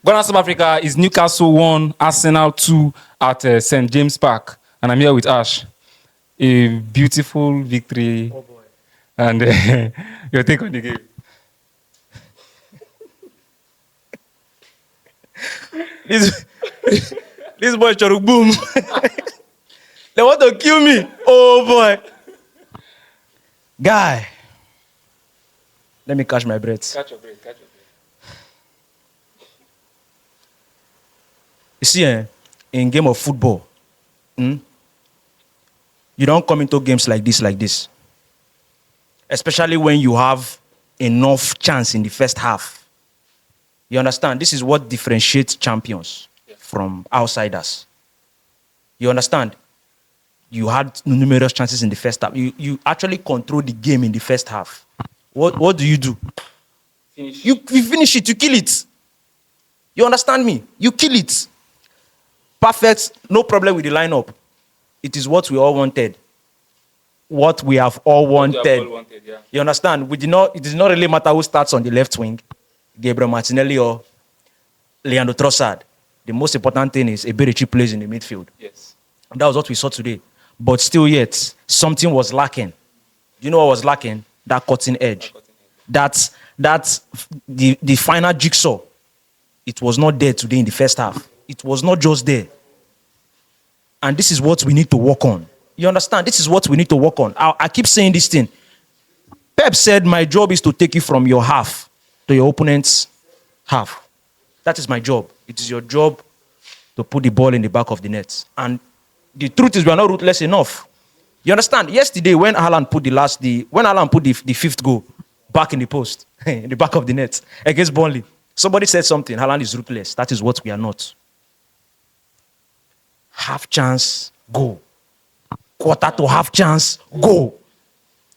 Ghana, South Africa is Newcastle 1, Arsenal 2 at St. James Park. And I'm here with Ash. A beautiful victory. Oh boy. And your take on the game. This boy Choruk boom. They want to kill me. Oh boy. Guy. Let me catch my breath. Catch your breath. You see, in game of football, you don't come into games like this. Especially when you have enough chance in the first half. You understand? This is what differentiates champions from outsiders. You understand? You had numerous chances in the first half. You actually control the game in the first half. What do? Finish. You finish it, you kill it. You understand me? You kill it. Perfect, no problem with the lineup. It is what we all wanted. What we have all wanted. Yeah. You understand? It does not really matter who starts on the left wing, Gabriel Martinelli or Leandro Trossard. The most important thing is Eberechi plays in the midfield. Yes. That was what we saw today. But still yet, something was lacking. You know what was lacking? That cutting edge. That's the final jigsaw. It was not there today in the first half. It was not just there. And this is what we need to work on. You understand? This is what we need to work on. I keep saying this thing. Pep said, my job is to take you from your half to your opponent's half. That is my job. It is your job to put the ball in the back of the net. And the truth is we are not ruthless enough. You understand? Yesterday when Haaland put the fifth goal back in the post, in the back of the net against Burnley, somebody said something, Haaland is ruthless. That is what we are not. Half chance, go. Quarter to half chance, go.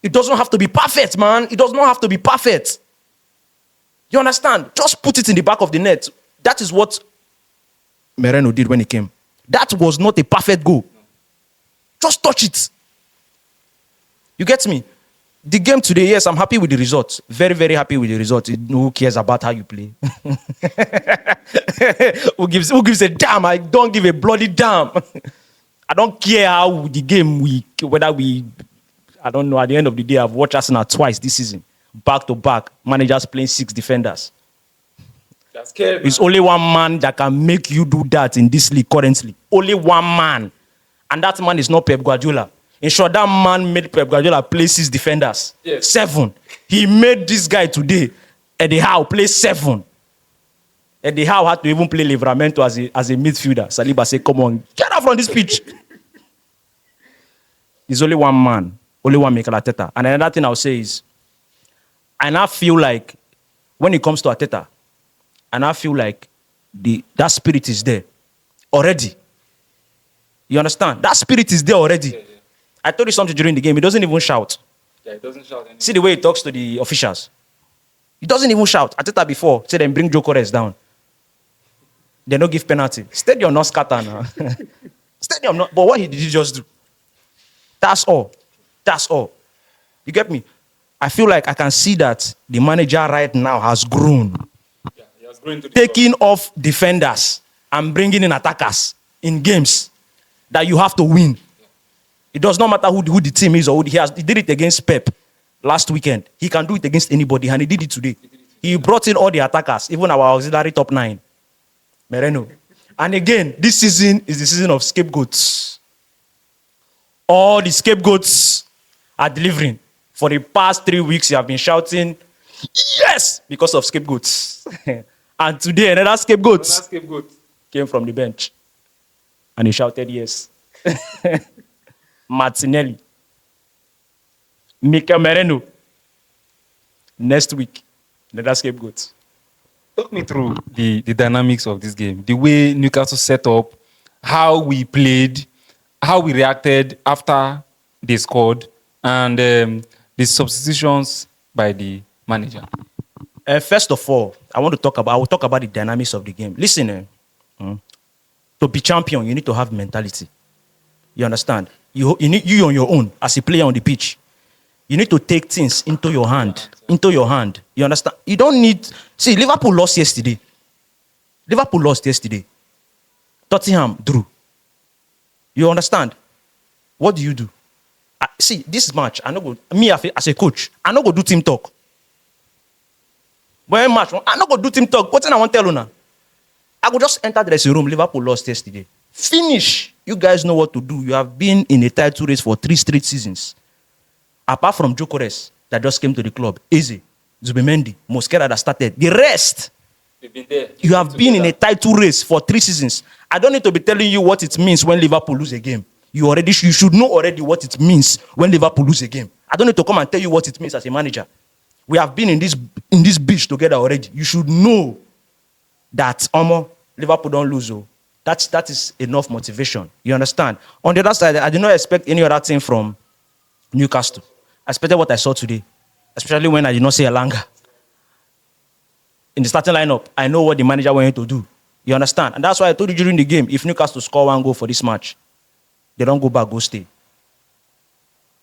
It doesn't have to be perfect, man. It does not have to be perfect. You understand? Just put it in the back of the net. That is what Moreno did when he came. That was not a perfect goal. Just touch it. You get me? The game today, yes, I'm happy with the result. Very, very happy with the result. Who cares about how you play? Who gives a damn? I don't give a bloody damn. I don't care how the game I don't know. At the end of the day, I've watched Arsenal twice this season. Back to back. Managers playing 6 defenders. That's scary. It's only one man that can make you do that in this league currently. Only one man. And that man is not Pep Guardiola. In short, that man made Pep Guardiola play 6 defenders. Yes. 7. He made this guy today, Eddie Howe, play 7. Eddie Howe had to even play Livramento as a midfielder. Saliba said, come on, get out from this pitch. There's only one man. Only one Mikel Arteta. And another thing I'll say is, I now feel like, when it comes to Arteta, I now feel like that spirit is there already. You understand? That spirit is there already. Yeah. I told you something during the game. He doesn't even shout. Yeah, it doesn't shout anymore. See the way he talks to the officials. He doesn't even shout. Arteta before said them bring Gyökeres down. They don't give penalty. Stadium not scatter now. Stadium not. But what did he just do? That's all. That's all. You get me? I feel like I can see that the manager right now has grown. Yeah, he has grown to the Taking off defenders and bringing in attackers in games that you have to win. It does not matter who the team is or who he did it against Pep last weekend. He can do it against anybody, and he did it today. He brought in all the attackers, even our auxiliary top 9. Moreno. And again, this season is the season of scapegoats. All the scapegoats are delivering. For the past 3 weeks, you have been shouting, yes, because of scapegoats. And today, another scapegoat came from the bench. And he shouted, yes. Martinelli. Mikel Moreno. Next week, another scapegoat. Talk me through the dynamics of this game. The way Newcastle set up, how we played, how we reacted after they scored, and the substitutions by the manager. First of all, I will talk about the dynamics of the game. Listen, to be champion, you need to have mentality. You understand? You on your own, as a player on the pitch, you need to take things into your hand. You understand? You don't need... See, Liverpool lost yesterday. Liverpool lost yesterday. Tottenham drew. You understand? What do you do? See, this match, I know me as a coach, I no go do team talk. When match, I no go do team talk. What thing I want to tell you now? I go just enter the dressing room. Liverpool lost yesterday. Finish. You guys know what to do. You have been in a title race for 3 straight seasons. Apart from Gyökeres that just came to the club, Eze, Zubimendi, Mosquera that started. The rest, They've been there. you have been in a title race for 3 seasons. I don't need to be telling you what it means when Liverpool lose a game. You should know already what it means when Liverpool lose a game. I don't need to come and tell you what it means as a manager. We have been in this beach together already. You should know that Liverpool don't lose. Oh. That is enough motivation. You understand? On the other side, I did not expect any other thing from Newcastle. I expected what I saw today, especially when I did not see Elanga. In the starting lineup, I know what the manager wanted to do. You understand? And that's why I told you during the game, if Newcastle score 1 goal for this match, they don't go back, go stay.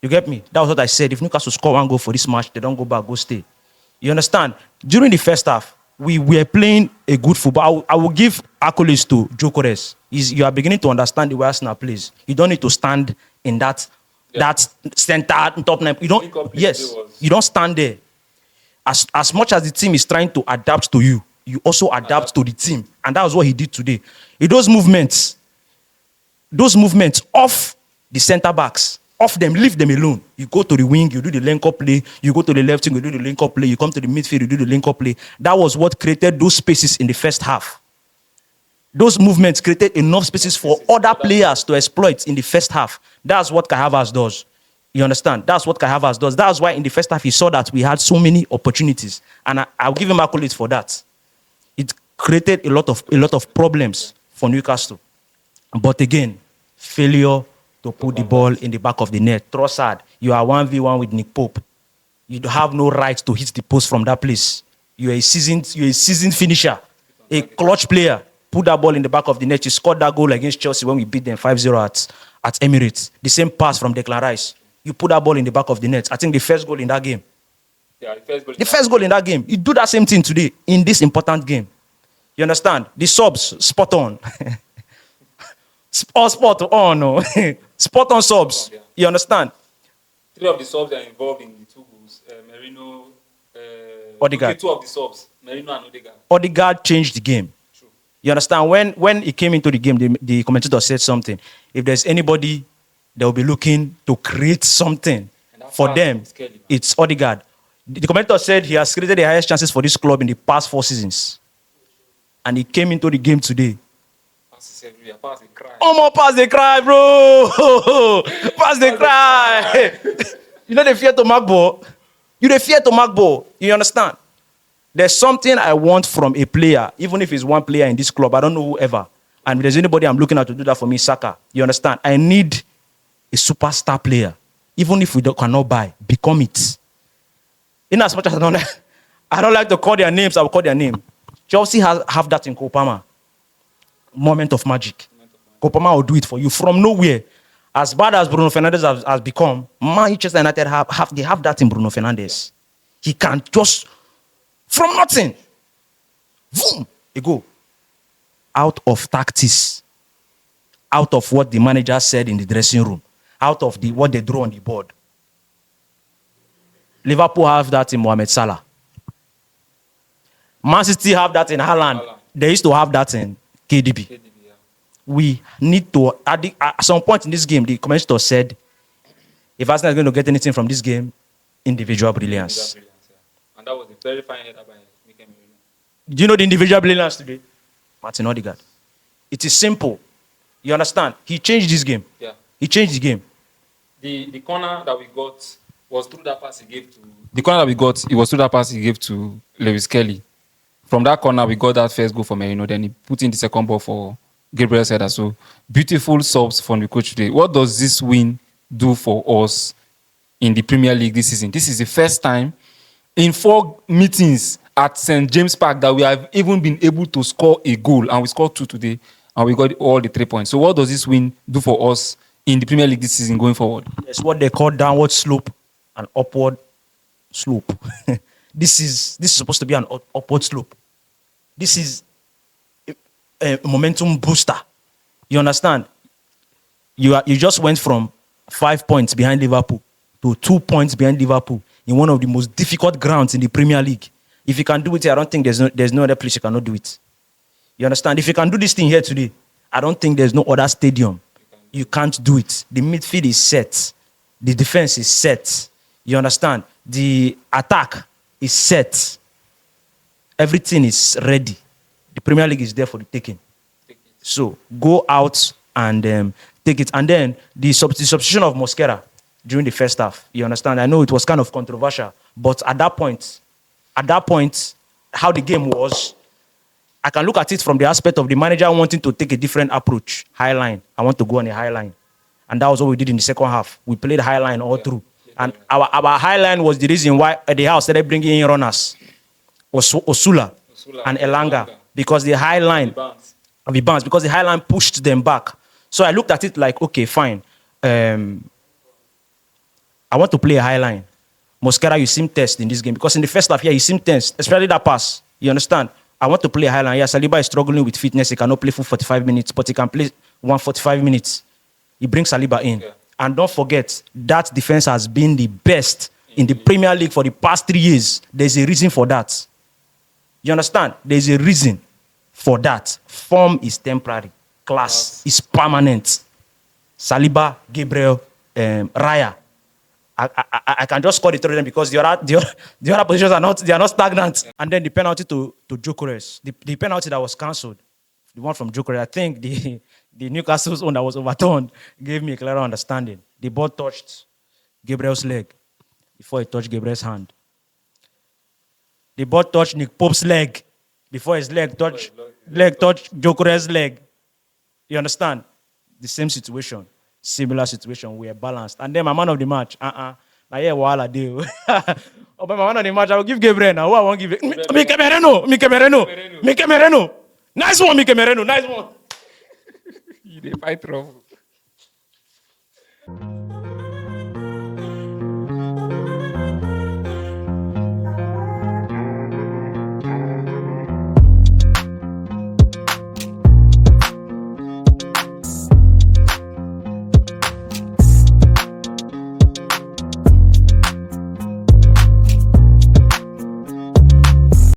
You get me? That was what I said. If Newcastle score 1 goal for this match, they don't go back, go stay. You understand? During the first half, we were playing a good football. I will give accolades to Gyökeres. You are beginning to understand the way Arsenal plays. You don't need to stand in that center top 9. You don't. Yes, you don't stand there. As much as the team is trying to adapt to you, you also adapt to the team, and that was what he did today. In those movements off the center backs. Off them, leave them alone. You go to the wing, you do the link-up play. You go to the left wing, you do the link-up play. You come to the midfield, you do the link-up play. That was what created those spaces in the first half. Those movements created enough spaces for other players to exploit in the first half. That's what Kai Havertz does. You understand? That's what Kai Havertz does. That's why in the first half he saw that we had so many opportunities. And I'll give him accolades for that. It created a lot of problems for Newcastle. But again, failure to put the ball in the back of the net. Trossard, you are 1v1 with Nick Pope. You have no right to hit the post from that place. You're a seasoned finisher, a clutch player. Put that ball in the back of the net. You scored that goal against Chelsea when we beat them 5-0 at Emirates. The same pass from Declan Rice. You put that ball in the back of the net. I think the first goal in that game. Yeah, the first goal in that game. You do that same thing today in this important game. You understand? The subs, spot on. Spot on, no. Spot on subs. Yeah. You understand? 3 of the subs are involved in the 2 goals. Merino, Odegaard. Okay, 2 of the subs, Merino and Odegaard. Odegaard changed the game. True. You understand? When he came into the game, the commentator said something. If there's anybody that will be looking to create something for them, it's Odegaard. The commentator said he has created the highest chances for this club in the past 4 seasons. And he came into the game today. Pass the cry. Pass the cry, bro. Pass the cry. You know the fear to mark ball. You the fear to mark ball. You understand? There's something I want from a player, even if it's one player in this club. I don't know whoever. And if there's anybody I'm looking at to do that for me, Saka. You understand? I need a superstar player. Even if we cannot buy, become it. In as much as I don't like to call their names, I will call their name. Chelsea have that in Kopama. Moment of magic. Kopama will do it for you from nowhere. As bad as Bruno Fernandes has become, Manchester United have that in Bruno Fernandes. He can just, from nothing, boom, a goal. Out of tactics, out of what the manager said in the dressing room, out of what they drew on the board. Liverpool have that in Mohamed Salah. Man City have that in Haaland. They used to have that in KDB. Yeah. We need to, at some point in this game, the commentator said, if Arsenal is going to get anything from this game, individual brilliance. Yeah. And that was a very fine header by Mikel Merino. Do you know the individual brilliance today? Martin Odegaard. It is simple. You understand? He changed this game. Yeah. He changed the game. The corner that we got was through that pass he gave to... The corner that we got, it was through that pass he gave to Lewis Kelly. From that corner, we got that first goal for Merino. Then he put in the second ball for Gabriel's header. So beautiful subs from the coach today. What does this win do for us in the Premier League this season? This is the first time in 4 meetings at St. James Park that we have even been able to score a goal. And we scored 2 today. And we got all the 3 points. So what does this win do for us in the Premier League this season going forward? It's what they call downward slope and upward slope. This is supposed to be an upward slope. This is momentum booster. You understand? You just went from 5 points behind Liverpool to 2 points behind Liverpool in one of the most difficult grounds in the Premier League. If you can do it here, I don't think there's no other place you cannot do it. You understand? If you can do this thing here today, I don't think there's no other stadium you can't do it. The midfield is set. The defense is set. You understand? The attack is set. Everything is ready. The Premier League is there for the taking. So go out and take it. And then the substitution of Mosquera during the first half. You understand? I know it was kind of controversial, but at that point, how the game was, I can look at it from the aspect of the manager wanting to take a different approach. High line. I want to go on a high line. And that was what we did in the second half. We played high line all through. And our high line was the reason why the house started bringing in runners. Osula and Elanga. Because the high line, because the high line pushed them back. So I looked at it like, okay, fine. I want to play a high line. Mosquera, you seem test in this game. Because in the first half, yeah, you seem tense. Especially that pass. You understand? I want to play a high line. Yeah, Saliba is struggling with fitness. He cannot play for 45 minutes, but he can play 145 minutes. He brings Saliba in. Yeah. And don't forget, that defense has been the best in the Premier League for the past 3 years. There's a reason for that. You understand? There's a reason for that. Form is temporary. Class is permanent. Saliba, Gabriel, Raya. I can just call the three of them because the other positions are not stagnant. And then the penalty to Gyökeres, the penalty that was cancelled, the one from Gyökeres, I think the Newcastle's one that was overturned gave me a clearer understanding. The ball touched Gabriel's leg before it touched Gabriel's hand. The ball touched Nick Pope's leg before his leg touched Gyökeres' leg. You understand? The same situation. Similar situation, we are balanced. And then my man of the match, now yeah, wala deal. Oh, but my man of the match, I will give Gabriel now. Who I won't give it? Mike Mereno. Nice one, Mike Mereno. Nice one. You fight trouble.